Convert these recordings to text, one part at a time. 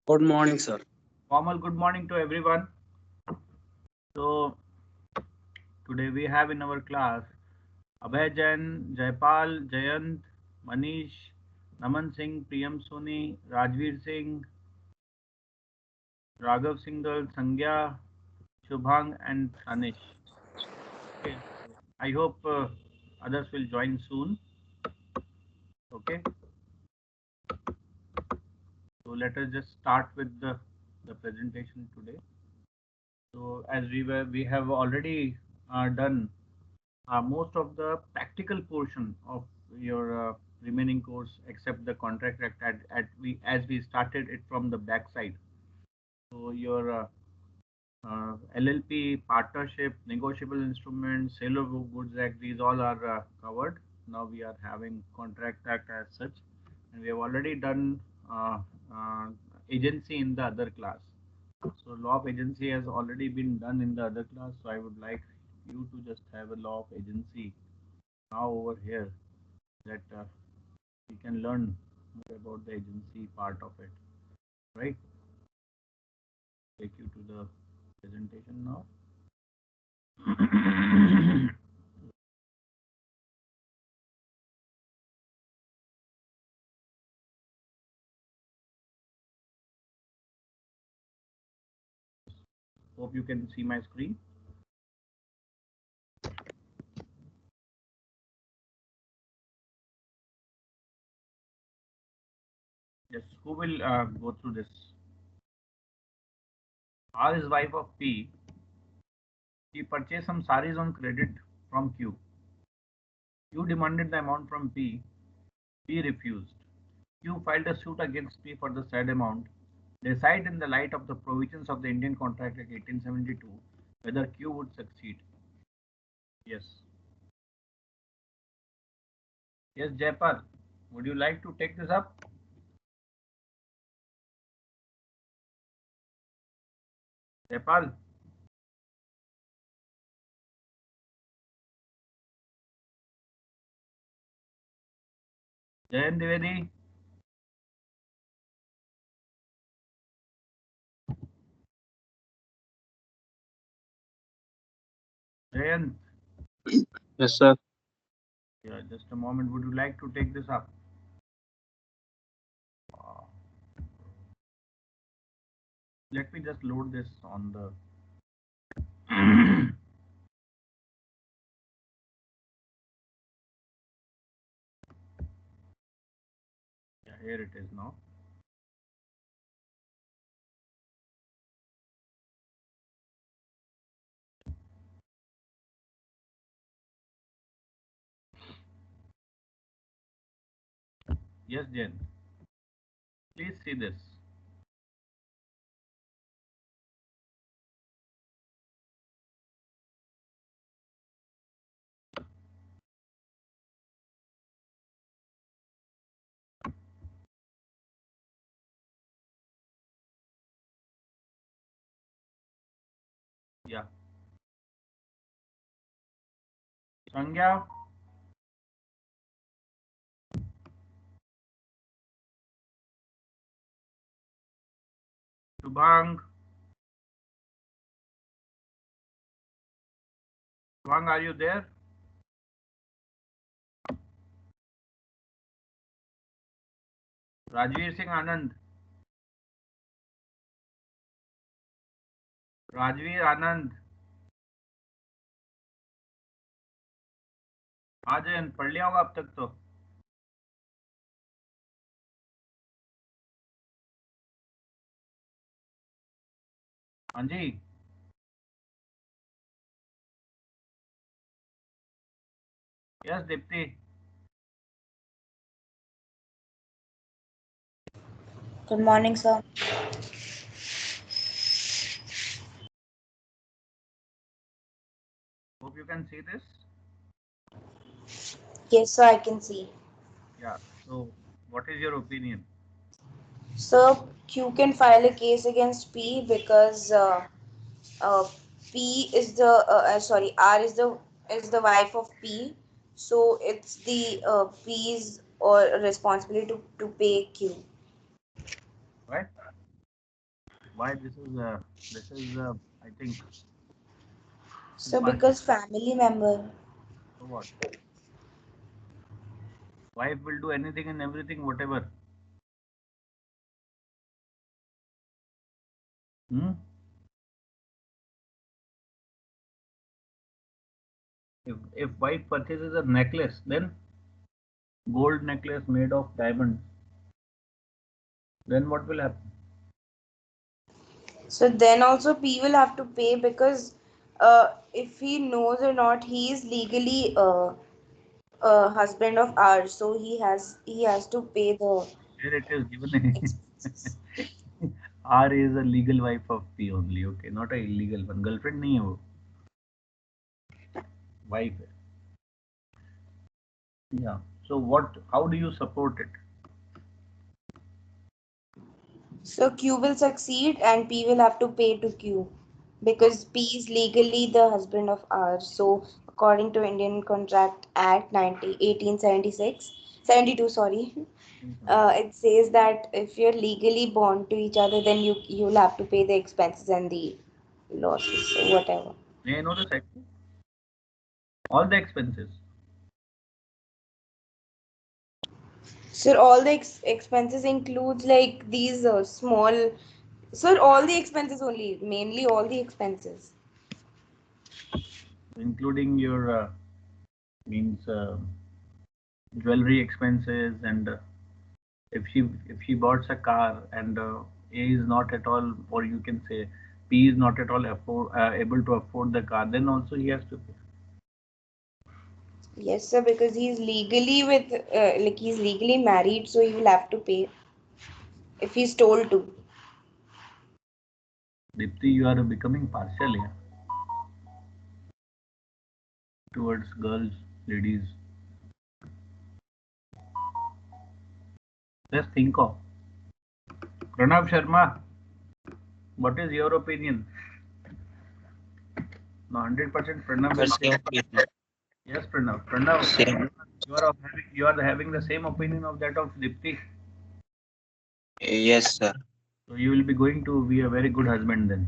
Good morning, sir. Formal good morning to everyone. So today we have in our class Abhay Jain, Jaipal, Jayant, Manish, Naman Singh, Priyam Soni, Rajveer Singh, Raghav Singhal, Sangya, Shubhang, and Anish. Okay, so I hope others will join soon. Okay, so let us just start with the presentation today. So as we have already done most of the practical portion of your remaining course, except the contract act as we started it from the back side. So your LLP, partnership, negotiable instruments, sale of goods act, these all are covered. Now we are having contract act as such, and we have already done uh, agency in the other class. So law of agency has already been done in the other class. So I would like you to just have a law of agency now over here, that we can learn more about the agency part of it, right? Take you to the presentation now. Hope you can see my screen. Yes, who will go through this? R is wife of P. She purchased some saris on credit from Q. Q demanded the amount from P. P refused. Q filed a suit against P for the said amount. Decide in the light of the provisions of the Indian Contract Act 1872 whether Q would succeed. Yes. Yes, Jaipal, would you like to take this up? Jaipal, Jayant Dwivedi, Jayant. Yes, sir. Yeah, just a moment. Would you like to take this up? Uh, Let me just load this on the. Yeah, here it is now. Yes, Jayant. Please see this. Yeah. Sangya, Shubhang. Shubhang, are you there? Rajveer Singh Anand. Rajveer Anand. हाँ जयंत, पढ़ लिया होगा अब तक तो. हाँ जी. Yes Deepti. Good morning, sir. Hope you can see this. Yes, sir, I can see. Yeah. So, what is your opinion? Sir, Q can file a case against P because uh, P is the sorry, R is the wife of P, so it's the P's or responsibility to pay Q. Right. Why this is I think So impartial. because family member. So what? Wife will do anything and everything, whatever. Hmm? If wife purchases a necklace, then gold necklace made of diamonds, then what will happen? So then also P will have to pay because if he knows or not, he is legally a husband of ours. So he has to pay the Here it is given. expenses. R is a legal wife of P only, okay, not a illegal one. Girlfriend नहीं है वो, wife है. Yeah. So what? How do you support it? So Q will succeed and P will have to pay to Q What? because P is legally the husband of ours. So according to Indian Contract Act 1876, 72, sorry, it says that if you're legally bound to each other, then you'll have to pay the expenses and the losses or whatever. May I know the section? All the expenses. Sir, all the expenses includes like these small. Sir, all the expenses only, mainly all the expenses. Including your means jewelry expenses and if she bought a car and A is not at all, or you can say P is not at all able to afford the car, then also he has to pay. Yes, sir, because he's legally with like he's legally married, so he will have to pay if he's told to. Dipti, you are becoming partial here towards girls, ladies. Just think of Pranav Sharma. What is your opinion? No, 100% Pranav Sir, will say same opinion. yes. Pranav. Pranav, Same. you are having the same opinion of that of Dipti. Yes, sir. So you will be going to be a very good husband then.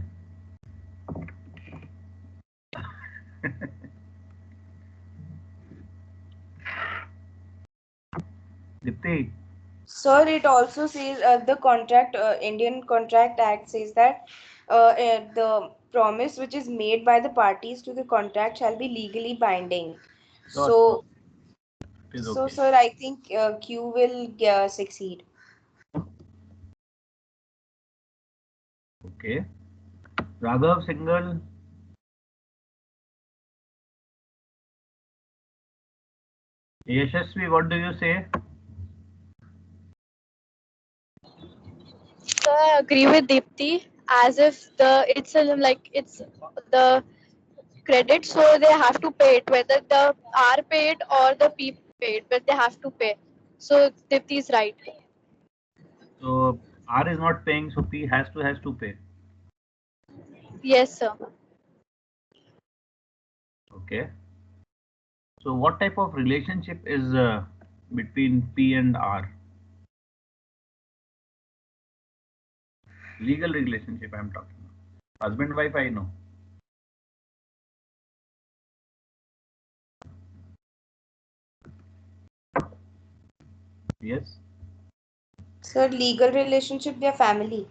Dipti, Sir, it also says the contract, Indian Contract Act says that the promise which is made by the parties to the contract shall be legally binding. sure, sure. So, It is so okay. sir, I think Q will succeed. Okay. Raghav single. Yashasvi, what do you say? So I agree with Deepti as if it's like it's the credit, so they have to pay it whether the R paid or the P paid, but they have to pay. So Deepti is right. So R is not paying, so P has to pay. Yes, sir. Okay. So what type of relationship is between P and R? Legal relationship I'm talking about. Husband wife I know. Yes. Sir, legal relationship, their family.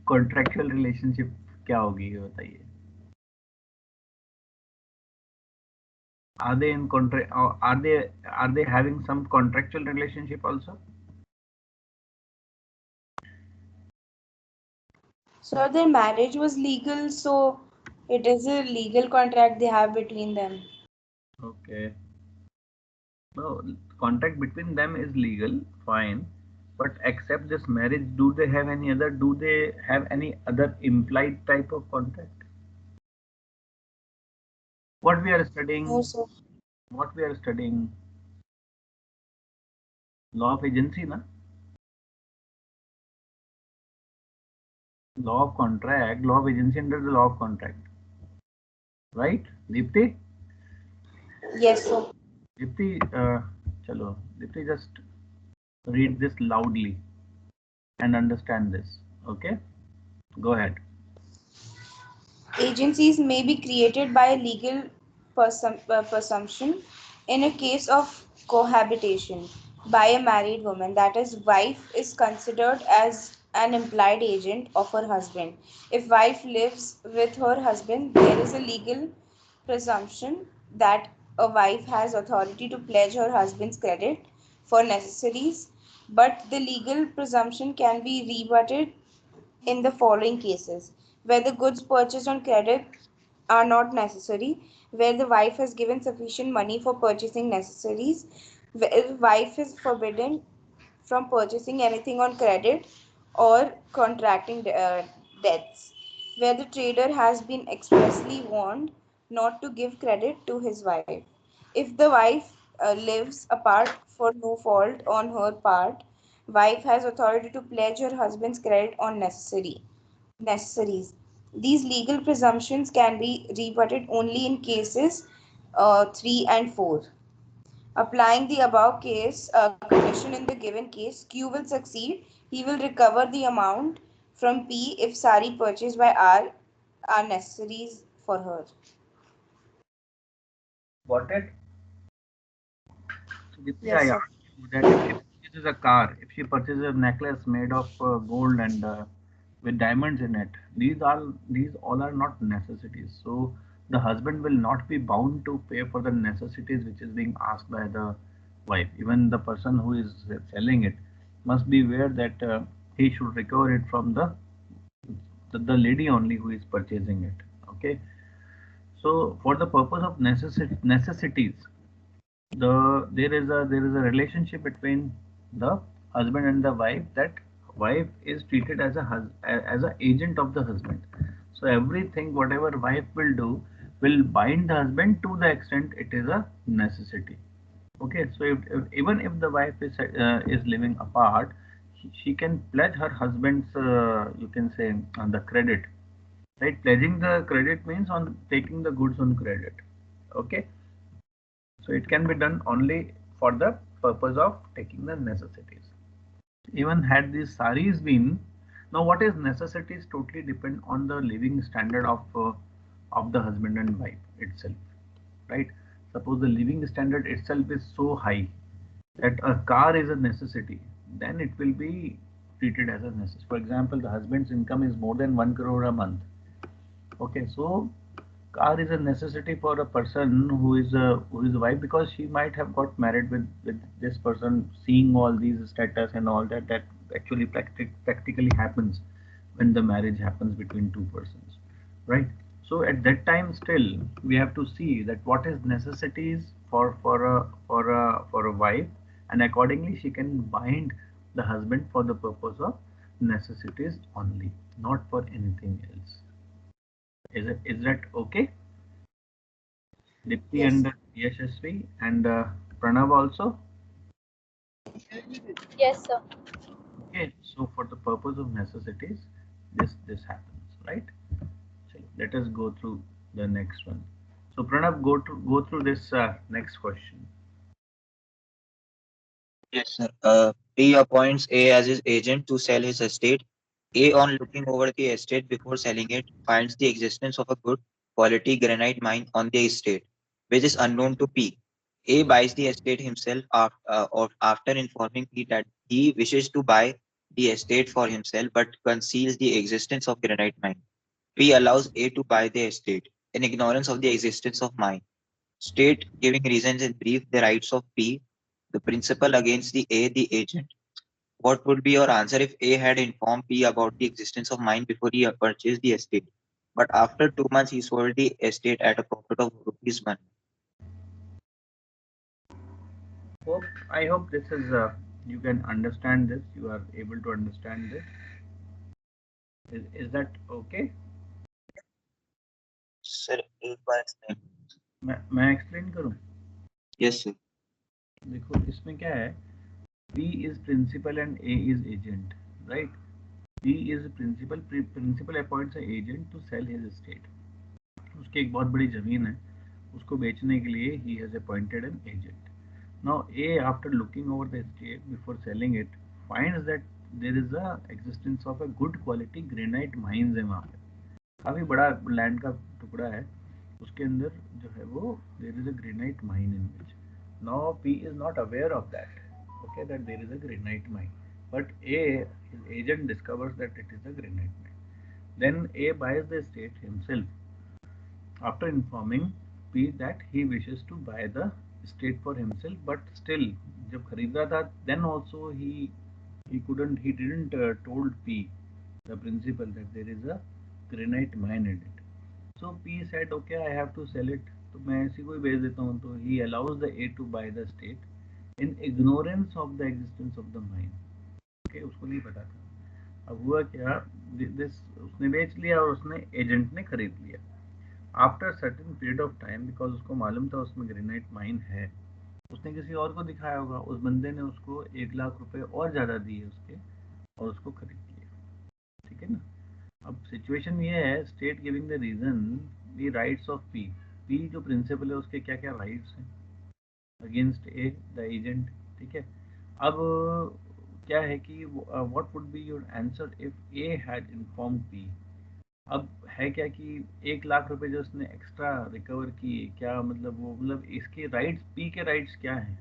Contractual relationship क्या होगी ये बताइए. Are they in contract? Are they having some contractual relationship also? Sir, their marriage was legal, so it is a legal contract they have between them. Okay. No, contract between them is legal, fine. But except this marriage, do they have any other? Do they have any other implied type of contract? What we are No, studying? sir. What we are studying? Law of agency, na? Law of contract, law of agency under the law of contract, right? Deepti, Yes, sir. Dipti, chalo, Dipti, just read this loudly. and understand this. Okay, go ahead. Agencies may be created by legal presumption in a case of cohabitation by a married woman, that is, wife is considered as an implied agent of her husband. If wife lives with her husband, there is a legal presumption that a wife has authority to pledge her husband's credit for necessaries, but the legal presumption can be rebutted in the following cases: where the goods purchased on credit are not necessary, where the wife has given sufficient money for purchasing necessaries, where the wife is forbidden from purchasing anything on credit or contracting debts, where the trader has been expressly warned not to give credit to his wife. If the wife lives apart for no fault on her part, wife has authority to pledge her husband's credit on necessaries. These legal presumptions can be rebutted only in cases 3 and 4. Applying the above case condition in the given case, Q will succeed. He will recover the amount from P if sari purchased by R are necessaries for her. Got it? So Dipti, Yes, I sir. asked you that if she purchases a car, if she purchases a necklace made of gold and with diamonds in it, these all are not necessities. So the husband will not be bound to pay for the necessities which is being asked by the wife. Even the person who is selling it must be aware that he should recover it from the lady only who is purchasing it. Okay. So for the purpose of necessities, there is a relationship between the husband and the wife, that wife is treated as as a agent of the husband. So everything whatever wife will do will bind the husband to the extent it is a necessity. Okay, so even if the wife is living apart, she can pledge her husband's you can say on the credit, right? Pledging the credit means on taking the goods on credit. Okay, so it can be done only for the purpose of taking the necessities. Even had these saris been, now what is necessities totally depend on the living standard of the husband and wife itself, right? Suppose the living standard itself is so high that a car is a necessity, then it will be treated as a necessity. For example, the husband's income is more than 1 crore a month. Okay, so car is a necessity for a person who is a wife, because she might have got married with this person, seeing all these status and all that actually practically happens when the marriage happens between two persons, right? So at that time still we have to see that what is necessities for a wife, and accordingly she can bind the husband for the purpose of necessities only, not for anything else. Is that okay? Dipti Yes. and Yashasvi and Pranav also. Yes, sir. Okay, so for the purpose of necessities, this happens, right? So let us go through the next one. So Pranav, go through this next question. Yes, sir. P appoints A as his agent to sell his estate. A, on looking over the estate before selling it, finds the existence of a good quality granite mine on the estate, which is unknown to P. A buys the estate himself after informing P that he wishes to buy the estate for himself but conceals the existence of granite mine. P allows A to buy the estate in ignorance of the existence of mine. State, giving reasons in brief, the rights of P, the principal against the A, the agent. What would be your answer if A had informed P about the existence of mine before he purchased the estate, but after 2 months he sold the estate at a profit of rupees 1? I hope this is you can understand this. You are able to understand this. Is that okay? Sir, एक बार explain. मैं explain करूं? Yes, sir. देखो इसमें क्या है, B is principal and A is agent, right? B is principal. Principal appoints an agent to sell his estate. उसकी एक बहुत बड़ी जमीन है, उसको बेचने के लिए he has appointed an agent. Now A, after looking over the estate before selling it, finds that there is a existence of a good quality granite mines है वहाँ पे, काफ़ी बड़ा लैंड का टुकड़ा है, उसके अंदर जो है वो there is a granite mine in which now P is not aware of that, okay, that there is a granite mine, but A, his agent discovers that it is a granite mine. Then A buys the estate himself after informing P that he wishes to buy the estate for himself, but still जब खरीद रहा था then also he didn't told P, the principal, that there is a granite mine in it. So P said, okay, I have to sell it. तो मैं इसी को ही बेच देता हूँ. तो he allows the A to buy the estate in ignorance of the existence of the mine. Okay, उसको नहीं पता था. अब हुआ क्या, this उसने बेच लिया और उसने एजेंट ने खरीद लिया. After certain period of time, because उसको मालूम था उसमें ग्रेनाइट माइन है, उसने किसी और को दिखाया होगा, उस बंदे ने उसको 1 लाख रुपए और ज़्यादा दिए उसके, और उसको खरीद लिया. ठीक है ना. अब सिचुएशन ये है, state giving the reason, the rights of P. P जो प्रिंसिपल है उसके क्या क्या राइट्स हैं अगेंस्ट ए द एजेंट. ठीक है. अब क्या है कि what would be your answer if A had inform P. अब है क्या कि 1 लाख रुपए जो उसने एक्स्ट्रा रिकवर किए, क्या मतलब वो, मतलब इसके राइट्स, पी के राइट्स क्या हैं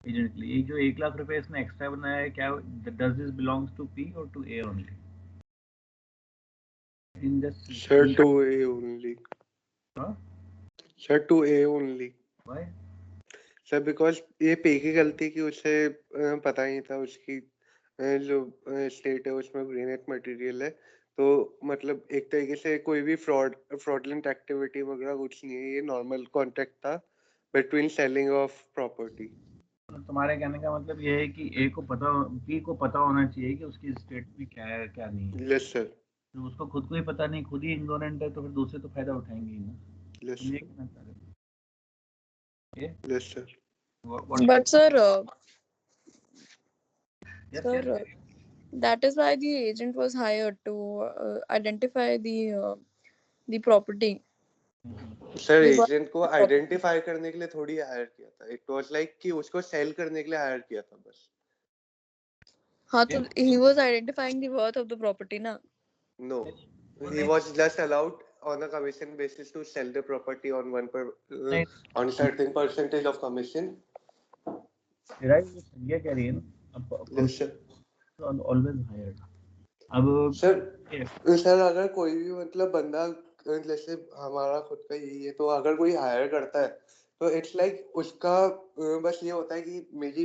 एजेंट के लिए. ये जो 1 लाख रुपए इसने एक्स्ट्रा बनाया है, क्या does this belongs to P और to A only in this Sir, in. to A only. Sir, to A only. Why? Sir because ये पे की गलती की, उसे पता ही था उसकी जो स्टेट है उसमें ग्रेनाइट मटेरियल है. तो मतलब एक तरीके से कोई भी फ्रॉडलेंट एक्टिविटी वगैरह कुछ नहीं है, ये नॉर्मल कॉन्ट्रैक्ट था बिटवीन सेलिंग ऑफ प्रॉपर्टी. तुम्हारे कहने का मतलब ये है कि ए को पता, पी को पता होना चाहिए कि उसकी स्टेट में क्या है क्या नहीं है. Yes sir. तो उसको खुद को ही पता नहीं, खुद ही इग्नोरेंट है, तो फिर दूसरे तो फायदा उठाएंगे ही ना. यस तुम ये सर. कहना चाह रहे हो. ये yes sir. But sir, yes, sir, yes. that is why the agent was hired to identify the property. Sir The worth agent of को the property. आइडेंटिफाई करने के लिए थोड़ी हायर किया था, इट वाज लाइक कि उसको सेल करने के लिए हायर किया था बस. हाँ, तो Yeah. he was identifying the worth of the property, ना. No, वो he नहीं, was just allowed on a commission basis to sell the property on नहीं, on certain percentage of commission. तेरा ये संज्ञा कह रही है ना. अब Yes sir. Always hired. अब सर ये सर अगर कोई भी मतलब बंदा जैसे हमारा खुद का यही है, तो अगर कोई हायर करता है तो इट्स लाइक उसका बस ये होता है कि मेरी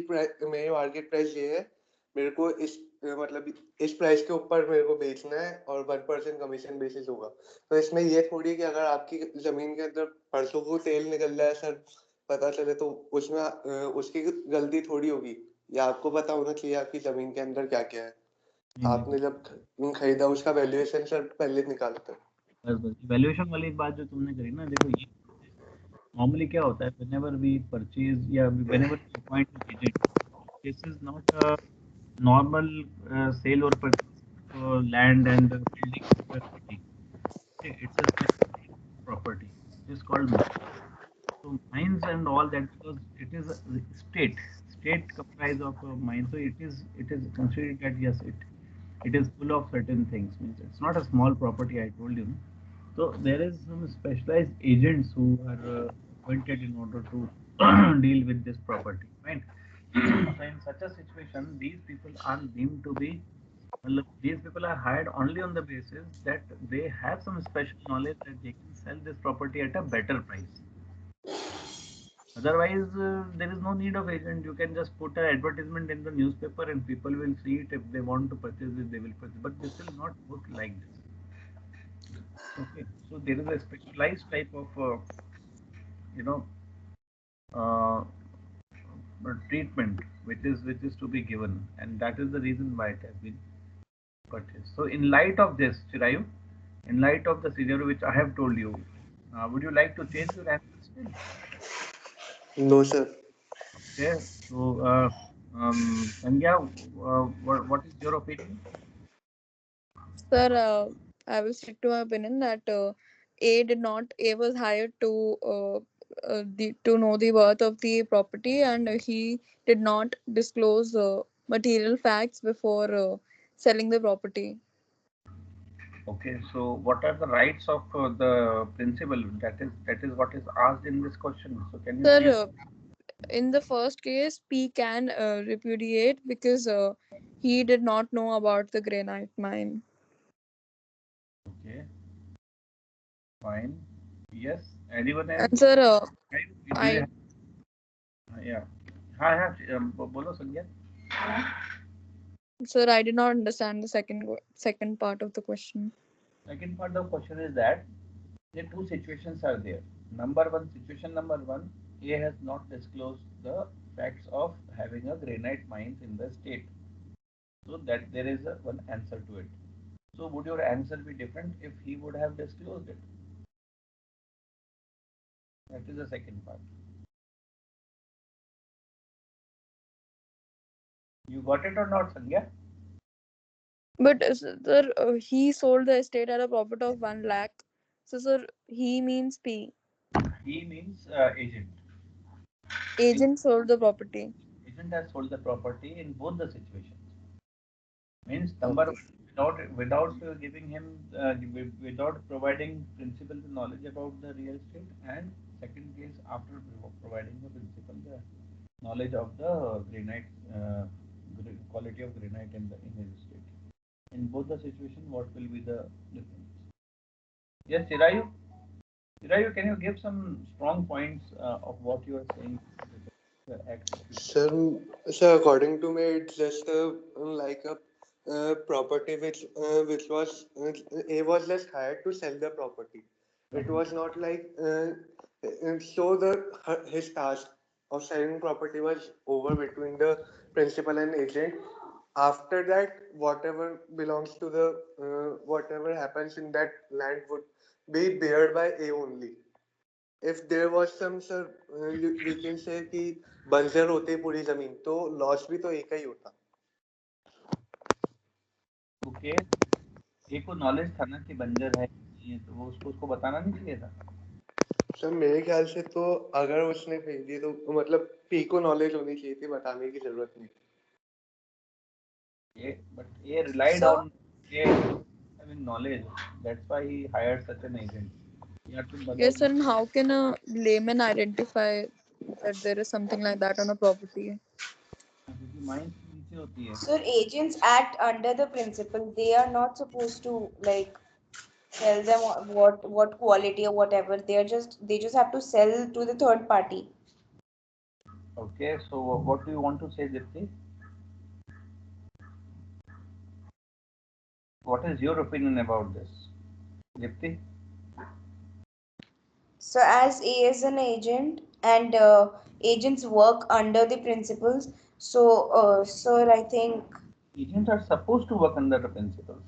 मार्केट प्राइस ये है, मेरे को इस मतलब इस प्राइस के ऊपर मेरे को बेचना है और 1% कमीशन बेसिस होगा. तो इसमें ये थोड़ी है कि अगर आपकी जमीन के अंदर परसों को तेल निकल रहा है सर, पता चले, तो उसमें उसकी गलती थोड़ी होगी. या आपको पता होना चाहिए आपकी जमीन के अंदर क्या क्या है. नहीं, नहीं, आपने जब खरीदा उसका वैल्यूएशन सर पहले निकालते हैं. बस वैल्यूएशन वाली बात जो तुमने करी ना, देखो ये नॉर्मली क्या होता है, whenever we purchase या whenever we appoint an agent, this is not a normal sale or purchase of land and building of a city. Okay, it's a special property. It is called mine. So mines and all that, because it is a state comprised of mine, so it is considered that yes, it is full of certain things. Means it's not a small property. I told you. So there is some specialized agents who are appointed in order to deal with this property, right? So in such a situation, these people are deemed to be, well, these people are hired only on the basis that they have some special knowledge that they can sell this property at a better price. Otherwise, there is no need of agent. You can just put an advertisement in the newspaper and people will see it. If they want to purchase it, they will purchase. But this will not work like this. Okay, so there is a specialized type of, you know, uh, treatment which is to be given, and that is the reason why it has been purchased. So, in light of this, Chirayu, in light of the scenario which I have told you, would you like to change your answer still? No sir. Okay, so Sandhya, what is your opinion? Sir, I will stick to my opinion that A was hired to know the worth of the property, and he did not disclose material facts before selling the property. Okay, so what are the rights of the principal? That is what is asked in this question. So can you Sir, please? in the first case, P can repudiate because he did not know about the granite mine. Okay, fine. Yes. Anyone else? And sir, Do you I have, yeah. हाँ हाँ बोलो संज्ञा. sir, I did not understand the second part of the question. Second part of the question is that the two situations are there. Number one, situation number one, A has not disclosed the facts of having a granite mines in the state. So that there is a, one answer to it. So would your answer be different if he would have disclosed it? That is the second part. You got it or not, Sangya? But sir, he sold the estate at a profit of 1 lakh. So sir, he means P. He means agent. Agent sold the property. Agent has sold the property in both the situations. Means number Okay. one, without giving him without providing principal the knowledge about the real estate, and second case after providing the principal the knowledge of the granite quality of granite in his estate. In both the situation, what will be the difference? Yes, Chirayu, can you give some strong points of what you are saying, the act which you said? Sir, sir, according to me, it's just like a property which was A was just hired to sell the property. It Mhm. was not like so his task of selling property was over between the principal and agent. After that, whatever belongs to the whatever happens in that land would be beared by A only. If there was some sir we can say कि बंजर होते पूरी जमीन तो loss भी तो एक ही होता. ओके, एक को नॉलेज था ना कि बंजर है नहीं है, तो वो उसको बताना नहीं चाहिए था. सर मेरे ख्याल से तो अगर उसने खरीदी तो मतलब पी को नॉलेज होनी चाहिए थी, बताने की जरूरत नहीं. But A relied So, on A having knowledge. That's why he hired such an agent. या तुम बताओ Yes, sir. कि And how can a layman identify that there is something like that on a property? क्योंकि mines नीचे होती है. sir, agents act under the principle. They are not supposed to like tell them what quality or whatever. They just have to sell to the third party. Okay, so what do you want to say, Dipti? What is your opinion about this, Dipti? So, as A is an agent and agents work under the principles. So, sir, I think Agents are supposed to work under the principles,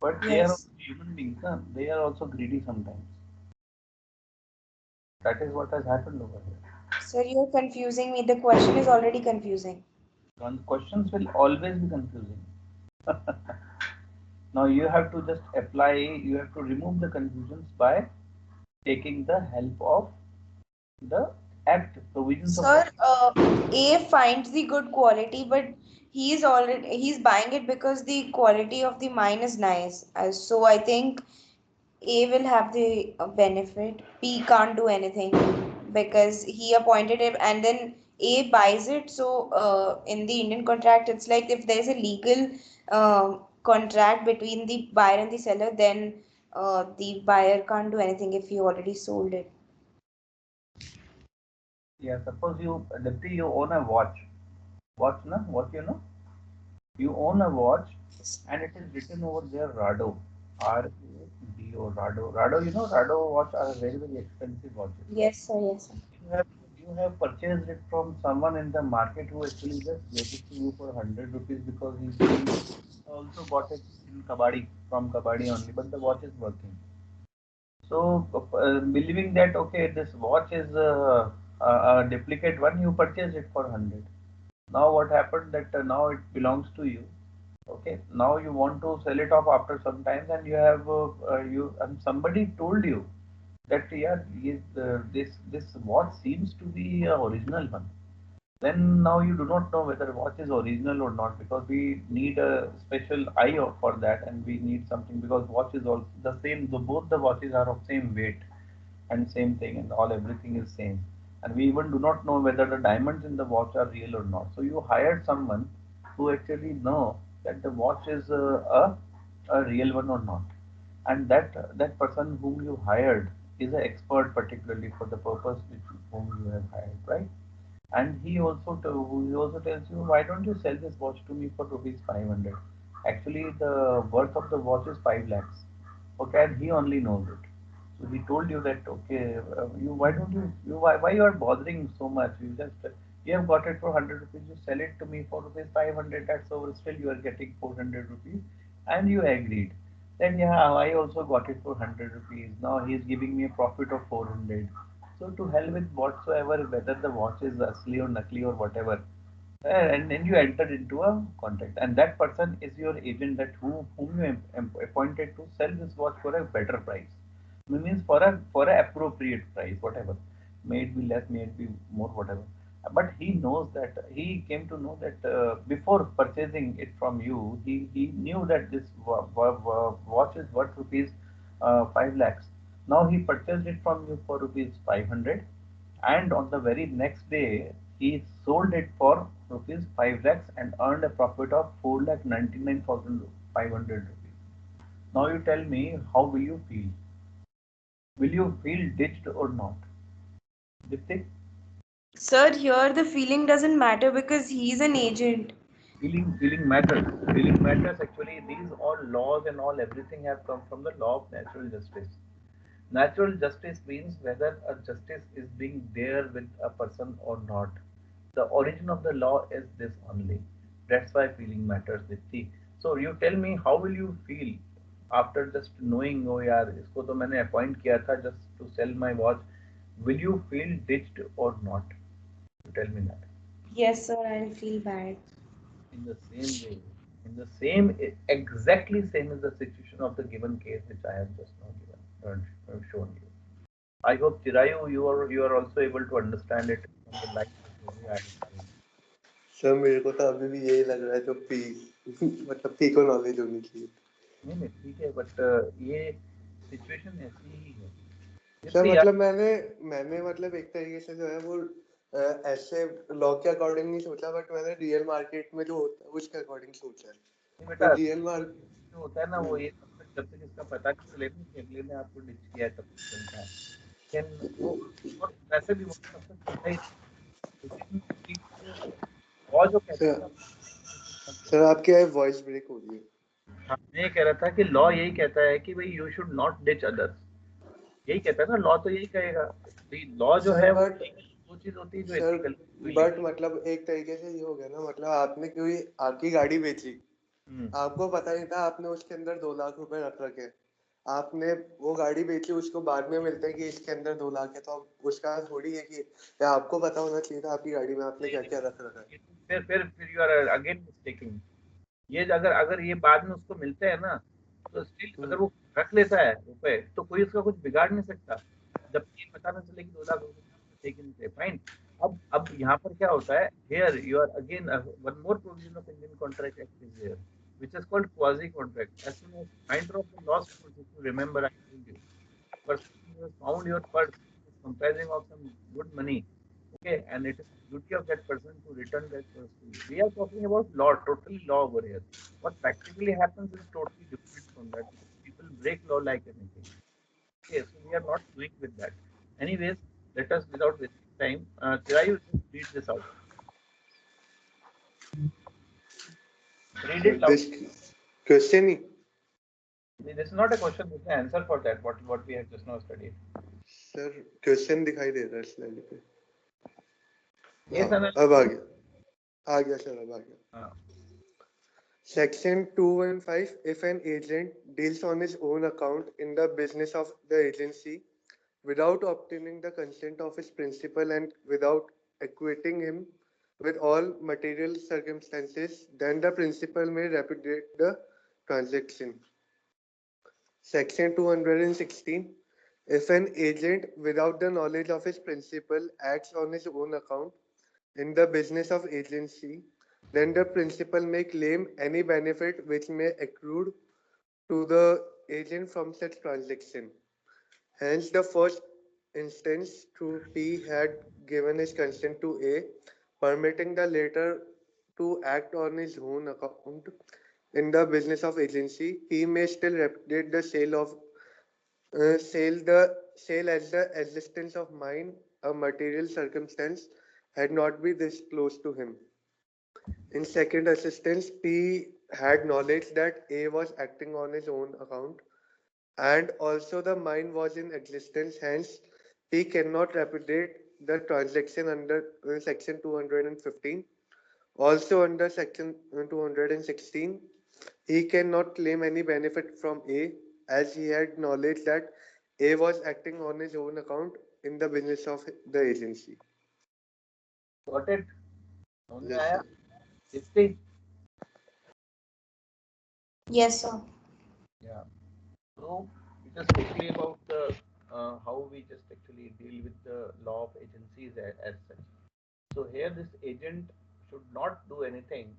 but they are also yes. human beings. Huh? They are also greedy sometimes. That is what has happened over here. Sir, you're confusing me. The question is already confusing. Questions will always be confusing. Now you have to just apply, you have to remove the confusions by taking the help of the act, provisions of the Sir, A finds the good quality, but he's buying it because the quality of the mine is nice. So I think A will have the benefit. P can't do anything because he appointed it, and then A buys it. So in the Indian contract, it's like if there's a legal contract between the buyer and the seller, then the buyer can't do anything if he already sold it. yeah. Suppose you, Dipti, you own a watch, na? What you know? You own a watch, and it is written over there Rado, RADO, Rado. Rado, you know, Rado watch are very expensive watches. Yes, sir. Yes, sir. You have you have purchased it from someone in the market who actually just gave it to you for 100 rupees because he also bought it in Kabadi from Kabadi only, but the watch is working. So believing that okay, this watch is a duplicate one, you purchased it for 100. Now what happened that now it belongs to you. Okay, now you want to sell it off after some time, and you have you and somebody told you that yeah, this watch seems to be a original one. then now you do not know whether watch is original or not, because we need a special eye for that, and we need something, because watch is also the same, both the watches are of same weight and same thing, and all everything is same, and we even do not know whether the diamonds in the watch are real or not. So you hired someone who actually know that the watch is a real one or not, and that person whom you hired is an expert particularly for the purpose which whom you have hired, right? And he also tells you, why don't you sell this watch to me for rupees 500? Actually, the worth of the watch is 5 lakhs. Okay, and he only knows it. So he told you that, okay, you why don't why you are bothering so much? You have got it for 100 rupees. You sell it to me for rupees 500. That's over. Still, you are getting 400 rupees, and you agreed. Then yeah, I also got it for 100 rupees. Now he is giving me a profit of 400. So to hell with whatsoever, whether the watch is asli or nakli or whatever, and then you entered into a contract, and that person is your agent, that whom you appointed to sell this watch for a better price. Means for a appropriate price, whatever, may it be less, may it be more, whatever. But he knows that he came to know that before purchasing it from you, he knew that this watch is worth rupees 5 lakhs. Now he purchased it from you for rupees 500, and on the very next day he sold it for rupees 5 lakhs and earned a profit of 4 lakh 99,500 rupees. Now you tell me, how will you feel? Will you feel ditched or not? Diptik, Sir, here the feeling doesn't matter because he's an agent. feeling matters. Feeling matters actually. These all laws and all everything have come from the law of natural justice. Natural justice means whether a justice is being there with a person or not. The origin of the law is this only. That's why feeling matters, Dipti. So you tell me, how will you feel after just knowing, oh यार इसको तो मैंने appoint किया था just to sell my watch. Will you feel ditched or not? You tell me that. Yes, sir, I'll feel bad. In the same way, in the same exactly same is the situation of the given case which I have just now given shown you. I hope Chirayu, you are also able to understand it from the light the way I have explained. Sir मेरे को तो अभी भी यही लग रहा है जो पी मतलब पी को नॉलेज होनी चाहिए। नहीं नहीं ठीक है, बट ये सिचुएशन ऐसी ही है। सर दीप्ति यार, मतलब मैंने मैंने मतलब एक तरीके से जो है वो ऐसे लॉ के अकॉर्डिंग नहीं सोचा, बट मैंने रियल मार्केट में जो होता है उसके अकॉर्डिंग सोचा है। नहीं तो बेटा, रियल मार्केट जो होता है ना वो ये जब तक इसका पता नहीं चलेगा कि अगले ने आपको डिच किया है तब तक चलता है। लेकिन वो, और वैसे भी वो तब तक चलता ही नहीं। लेकिन लॉ जो कहता है सर ना, you should not sir ditch. आपकी वॉइस ब्रेक हो रही है। हाँ, मैं ये कह रहा था कि लॉ यही कहता है कि भाई you should not ditch others. यही कहता है ना, लॉ तो यही कहेगा। लॉ जो सर है वो बट लीगल वो चीज होती है जो सर एथिकल, जो बट इलीगल। मतलब एक तरीके से ये हो गया ना, मतलब आपने कोई आपकी गाड़ी बेची, हम्म। आपको पता नहीं था, आपने उसके अंदर 2 लाख रुपए रख रखे, आपने वो गाड़ी बेची, उसको बाद में मिलता है कि इसके अंदर 2 लाख है, तो अब उसका थोड़ी है कि या आपको पता होना चाहिए था आपकी गाड़ी में आपने नहीं क्या नहीं, क्या रख रखा है। ये तो फिर यू आर अगेन मिस्टेकिंग। ये अगर अगर ये बाद में उसको मिलते हैं ना, तो स्टिल अगर हम्म। वो रख लेता है रुपए तो कोई उसका कुछ बिगाड़ नहीं सकता, जब ये पता ना चले कि 2 लाख रुपए टेकन थे, फाइन। अब यहाँ पर क्या होता है, here you are again one more provision of Indian contract act is here, which is called quasi contract. As soon as finder of the lost goods, if you remember, I told you, person who has found your purse is comprising of some good money, okay, and it is the duty of that person to return that purse to you. We are talking about law, totally law over here. What practically happens is totally different from that, because people break law like anything. Okay, so we are not doing with that. Anyways, let us, without wasting time, Chirayu, just read this out. Read it loud. This question he This is not a question, this is an answer for that, what we have just now studied. Sir question दिखाई दे रहा है slide पे। हाँ Case अब analysis. आ गया sir, अब आ गया। Uh, Section 215, if an agent deals on his own account in the business of the agency without obtaining the consent of his principal and without acquitting him with all material circumstances, then the principal may repudiate the transaction. Section 216, if an agent without the knowledge of his principal acts on his own account, in the business of agency, then the principal may claim any benefit which may accrue to the agent from such transaction. Hence, the first instance through P had given his consent to A, permitting the latter to act on his own account in the business of agency. P may still repudiate the sale as the existence of mind, a material circumstance, had not been disclosed to him. In second assistance, P had knowledge that A was acting on his own account and also the mine was in existence. Hence, P cannot repudiate the transaction under section 215. Also under section 216, he cannot claim any benefit from A as he had knowledge that A was acting on his own account in the business of the agency. Got it? समझ में Yes, आया? sir. Deepti? Yes, sir. Yeah. So just quickly about the how we just actually deal with the law of agencies as such. So here this agent should not do anything,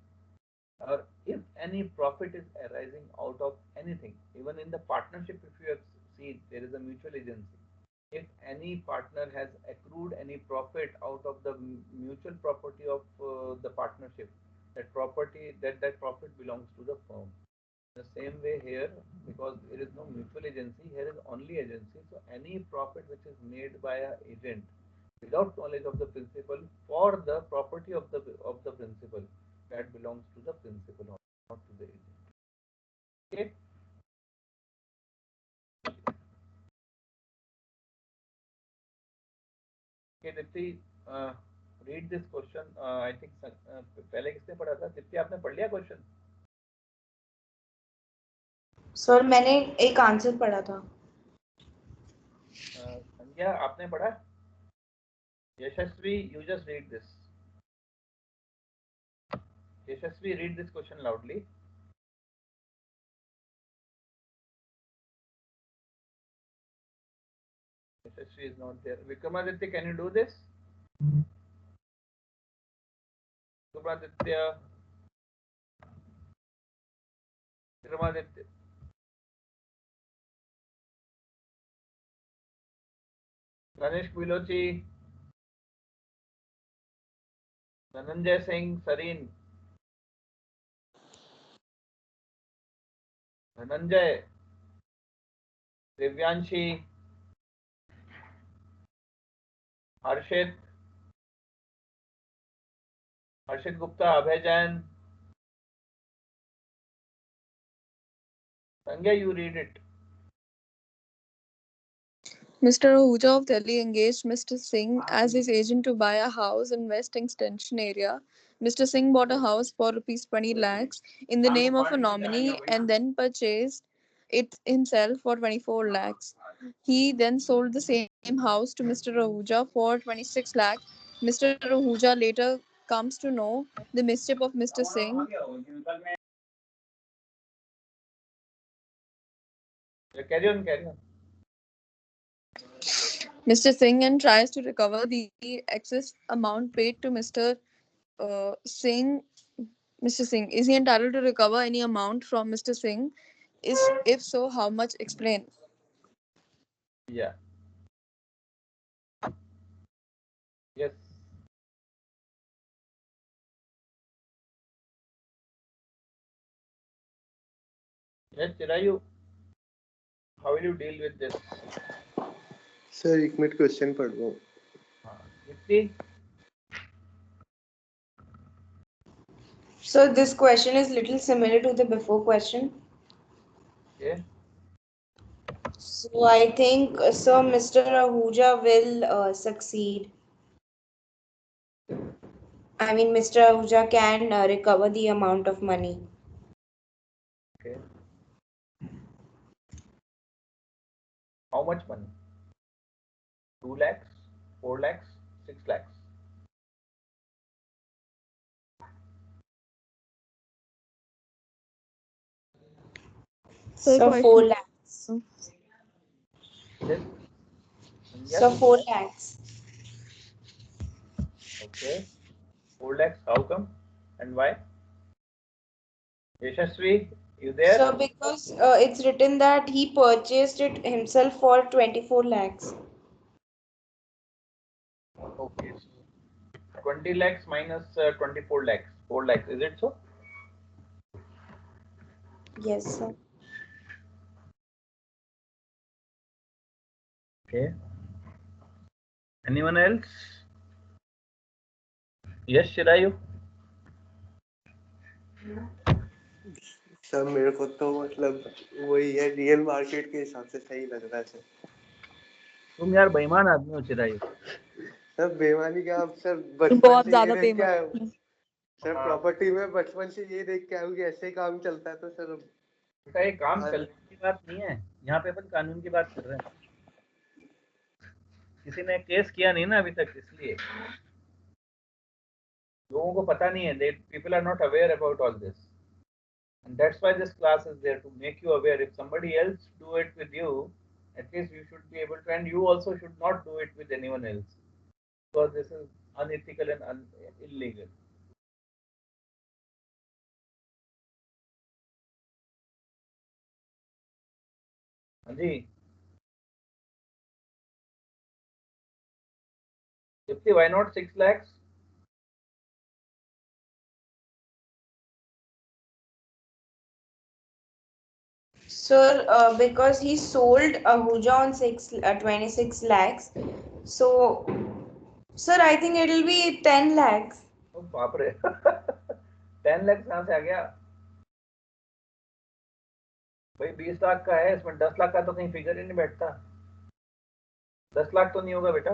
or if any profit is arising out of anything, even in the partnership, if you have seen there is a mutual agency. If any partner has accrued any profit out of the mutual property of the partnership, that profit belongs to the firm. The same way here, because there is no mutual agency, here is only agency. So any profit which is made by an agent without knowledge of the principal for the property of the principal, that belongs to the principal, not to the agent. Okay. Okay, Dipti, read this question. I think पहले किसने पढ़ा था? दीप्ति आपने पढ़ लिया question? Sir मैंने एक answer पढ़ा था. संध्या आपने पढ़ा? Yashasvi, you just read this. Yashasvi, read this question loudly. Yashasvi is not there. Vikramaditya, can you do this? Vikramaditya. Vikramaditya. Ganesh Pilochi. Dhananjay Singh, Sareen. Dhananjay. Divyanshi. Harshit. Harshit Gupta, Abhay Jain. Sangya, you read it. Mr. Ahuja of Delhi engaged Mr. Singh as his agent to buy a house in West Extension area. Mr. Singh bought a house for rupees 20 lakhs in the name of a nominee and then purchased it himself for 24 lakhs. He then sold the same house to Mr. Ahuja for 26 lakhs. Mr. Ahuja later comes to know the mischief of Mr. Singh. Carry on, carry on. Mr. Singh and tries to recover the excess amount paid to Mr. Singh. Mr. Singh, is he entitled to recover any amount from Mr. Singh? If so, how much? Explain. Yeah. Yes. Yes, Chirayu. How will you deal with this? Sir, एक minute question पढ़ रहा हूँ. Dipti? So this question is little similar to the before question. Okay. So I think so Mr. Ahuja will succeed. I mean Mr. Ahuja can recover the amount of money. Okay. How much money? 2 lakhs, 4 lakhs, 6 lakhs. So 4 lakhs. Yes. So 4 lakhs. Okay. 4 lakhs. How come and why? Yashasvi, you there? So because it's written that he purchased it himself for 24 lakhs. Okay, so 20 lakhs minus 24 lakhs, 4 lakhs. Is it so? Yes, sir. Okay. Anyone else? Yes, Shirayu? Sir मेरे को तो मतलब वही है, real market के हिसाब से सही लग रहा है सर। तुम यार बेईमान आदमी हो चिरायु। सर बेईमानी क्या, आप सर बचपन बहुत से ये ज्यादा देख के आए हो। बेईमान। सर प्रॉपर्टी में बचपन से ये देख के आए हो कि ऐसे ही काम चलता है, तो सर बेटा ये काम हाँ। चलने की बात नहीं है, यहाँ पे अपन कानून की बात कर रहे हैं। किसी ने केस किया नहीं ना अभी तक, इसलिए लोगों को पता नहीं है। They people are not aware about all this, and that's why this class is there to make you aware. If somebody else do it with you, at least you should be able to, and you also should not do it with anyone else, because this is unethical and illegal. Anji, Dipti, why not 6 lakhs? Sir, because he sold Ahuja on 26 lakhs. So, sir, I think it'll be 10 lakhs. Oh, बाप रे 10 lakhs कहाँ से आ गया भाई? 20 लाख का है, इसमें 10 लाख का तो कहीं फिगर ही नहीं बैठता। 10 लाख तो नहीं होगा बेटा।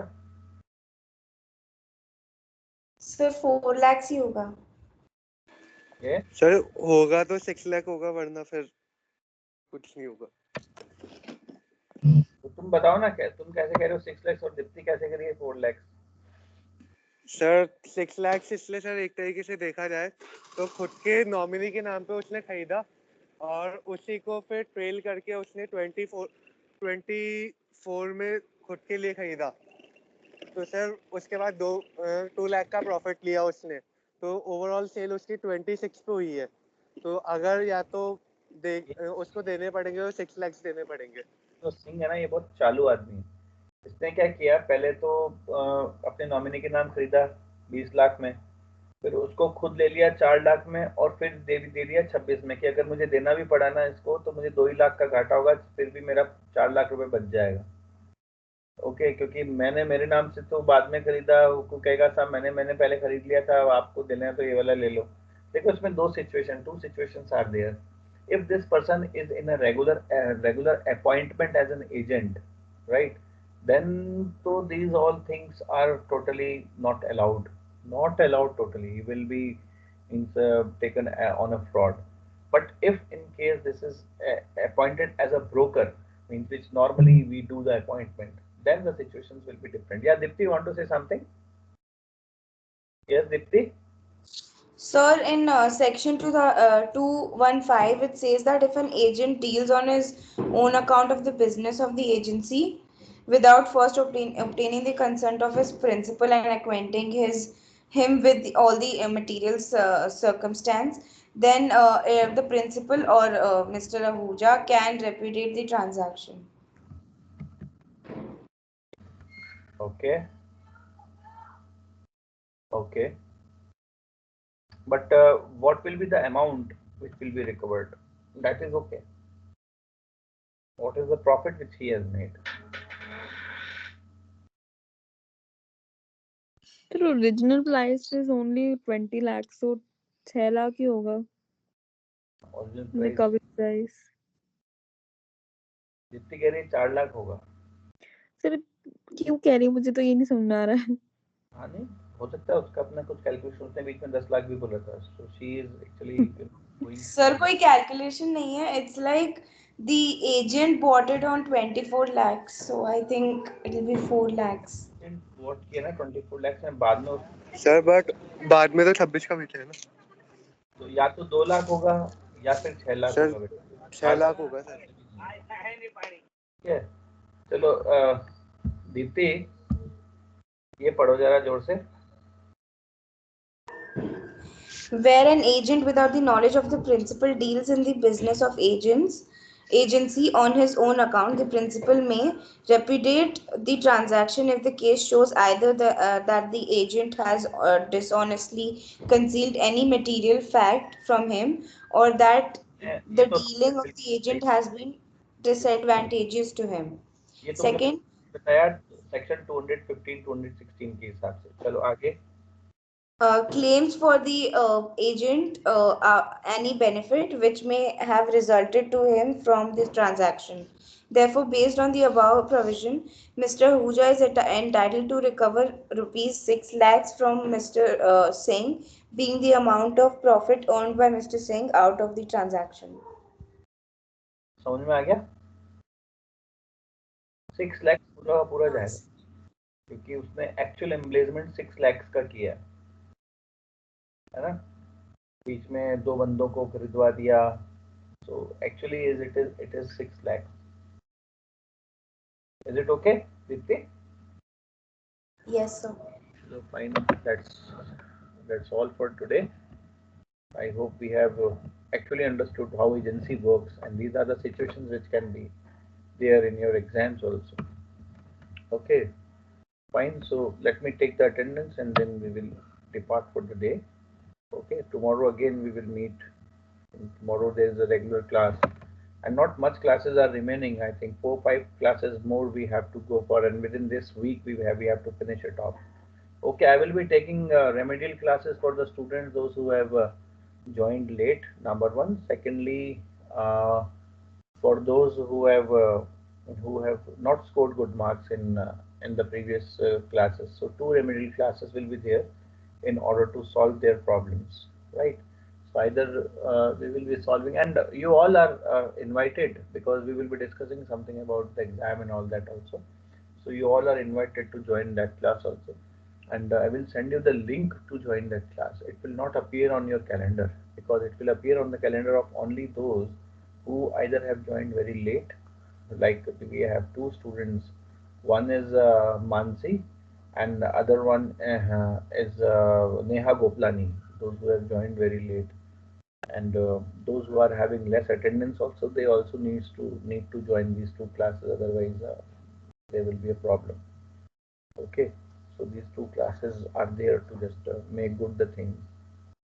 सर 4 lakhs ही होगा। ये सर होगा तो 6 लाख होगा, वरना फिर कुछ नहीं होगा। तो तुम बताओ ना, क्या तुम कैसे कह रहे हो 6 lakhs और दीप्ति कैसे करिए 4 lakhs? सर 6 लाख इसलिए सर, एक तरीके से देखा जाए तो खुद के नॉमिनी के नाम पे उसने खरीदा और उसी को फिर ट्रेल करके उसने 24 में खुद के लिए खरीदा। तो सर उसके बाद 2 लाख का प्रॉफिट लिया उसने, तो ओवरऑल सेल उसकी 26 पे हुई है। तो अगर या तो उसको देने पड़ेंगे तो 6 लाख देने पड़ेंगे। तो सिंह है ना, ये बहुत चालू आदमी है। इसने क्या किया, पहले तो अपने नॉमिनी के नाम खरीदा 20 लाख में, फिर उसको खुद ले लिया 4 लाख में, और फिर दे दिया 26 में कि अगर मुझे देना भी पड़ा ना इसको तो मुझे 2 ही लाख का घाटा होगा, फिर भी मेरा 4 लाख रुपए बच जाएगा। ओके, क्योंकि मैंने मेरे नाम से तो बाद में खरीदा, वो कहेगा साहब मैंने पहले खरीद लिया था, अब आपको देना है तो ये वाला ले लो। देखो इसमें two situations are there. If this person is in a regular appointment as an agent, right, then so these all things are totally not allowed totally. He will be taken on a fraud. But if in case this is appointed as a broker, means which normally we do the appointment, then the situations will be different. Yeah, Dipti, you want to say something? Yes, Dipti. Sir, in section 215, it says that if an agent deals on his own account of the business of the agency without first obtaining the consent of his principal and acquainting him with all the material circumstance, then the principal or Mr. Ahuja can repudiate the transaction. Okay, okay. But what will be the amount which will be recovered? That is okay. What is the profit which he has made? फिर original price is only 20 lakh, so 6 lakh ही होगा Original price recovery price. जितनी कह रही है 4 लाख होगा। Sir क्यों कह रही हूँ, मुझे तो ये नहीं समझ में आ रहा है। हाँ नहीं हो सकता है, उसका अपना कुछ कैलकुलेशन, उसने बीच में 10 लाख भी बोला था। So she is actually going Sir, कोई कैलकुलेशन नहीं है. It's like the agent bought it on 24 lakhs, so I think it'll be 4 lakhs. Vote किया ना 24 लाख में, बाद में सर बट बाद में तो 26 का बेचा है ना। तो या तो 2 लाख होगा या फिर 6 लाख सर होगा बेटा। 6 लाख होगा सर। ठीक है, चलो दीप्ति ये पढ़ो जरा जोर से। where an agent without the knowledge of the principal deals in the business of agency on his own account, the principal may repudiate the transaction if the case shows either that the agent has dishonestly concealed any material fact from him, or that ये the तो dealing of the बिल्कुल सही। agent has been disadvantageous to him. ये तो मुझे Second, बताया section 215 216 के हिसाब से। चलो आगे। claims for the agent any benefit which may have resulted to him from this transaction. Therefore, based on the above provision, Mr. Huja is entitled to recover rupees 6 lakhs from Mr. Singh, being the amount of profit earned by Mr. Singh out of the transaction. समझ में आ गया? 6 लाख पूरा पूरा जाएगा क्योंकि उसने actual एम्बेसमेंट 6 lakh का किया है ना, बीच में दो बंदों को खरीदवा दिया, so actually it is 6 lakhs. Is it okay, Dipti? Yes, sir. So fine, that's all for today. I hope we have actually understood how agency works, and these are the situations which can be there in your exams also. Okay, fine. So let me take the attendance and then we will depart for the day. Okay, tomorrow again we will meet. Tomorrow there is a regular class, and not much classes are remaining. I think 4-5 classes more we have to go for, and within this week we have to finish it off. Okay, I will be taking remedial classes for the students, those who have joined late, number one. Secondly, for those who have not scored good marks in the previous classes, so 2 remedial classes will be there in order to solve their problems, right? So either we will be solving, and you all are invited, because we will be discussing something about the exam and all that also. So you all are invited to join that class also, and I will send you the link to join that class. It will not appear on your calendar, because it will appear on the calendar of only those who either have joined very late, like we have 2 students. One is Mansi, and the other one is Neha Goplani. Those who have joined very late, and those who are having less attendance also, they also need to join these 2 classes. Otherwise, there will be a problem. Okay, so these 2 classes are there to just make good the things.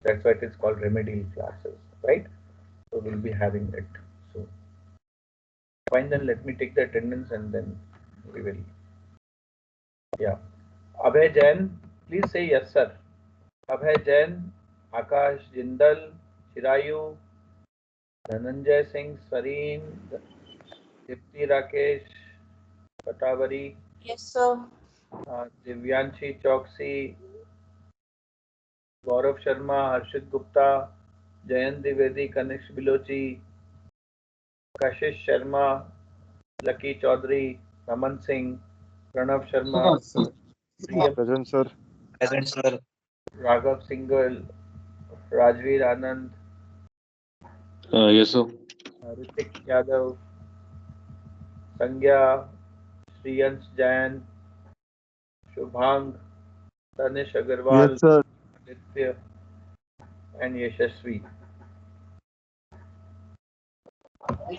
That's why it is called remedial classes, right? So we'll be having it. So fine, then let me take the attendance and then we will. Yeah. Abhay Jain, please say yes, sir. Abhay Jain, Akash Jindal, Shirayu, Dhananjay Singh, Sareen, Dipti Rakesh, Patavari, Yes, sir. Divyanshi Choksi, Gaurav Sharma, Harshit Gupta, Jayant Dwivedi, Kanish Bilochi, Kashish Sharma, Lucky Chaudhary, Raman Singh, Pranav Sharma, Sir. Priyam, Present, sir. Present, sir. Raghav Singhal, Rajveer Anand, Yes, sir. Ritik Yadav, Sangya, Shriyans Jain, Shubhang, Tanish Yes, Agarwal, sir. Aditya, and Yashasvi.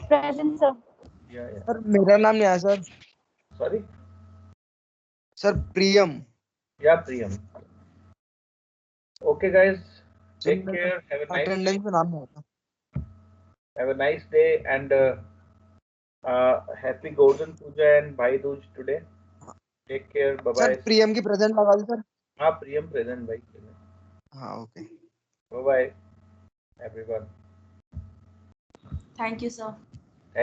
Present, sir. Yeah, yeah. Sir मेरा नाम नहीं आया sir. Sorry? Sir प्रियम. Yeah, Priyam. Okay, guys. Sir Take मेरा care. Have a nice day. Attendance में नाम नहीं आता. Have a nice day, and happy Golden Puja and Bhai Dooj today. Take care. Bye sir bye. प्रियम की present लगा दी sir. हाँ, Priyam present भाई. हाँ okay. Bye bye, everyone. Thank you, sir.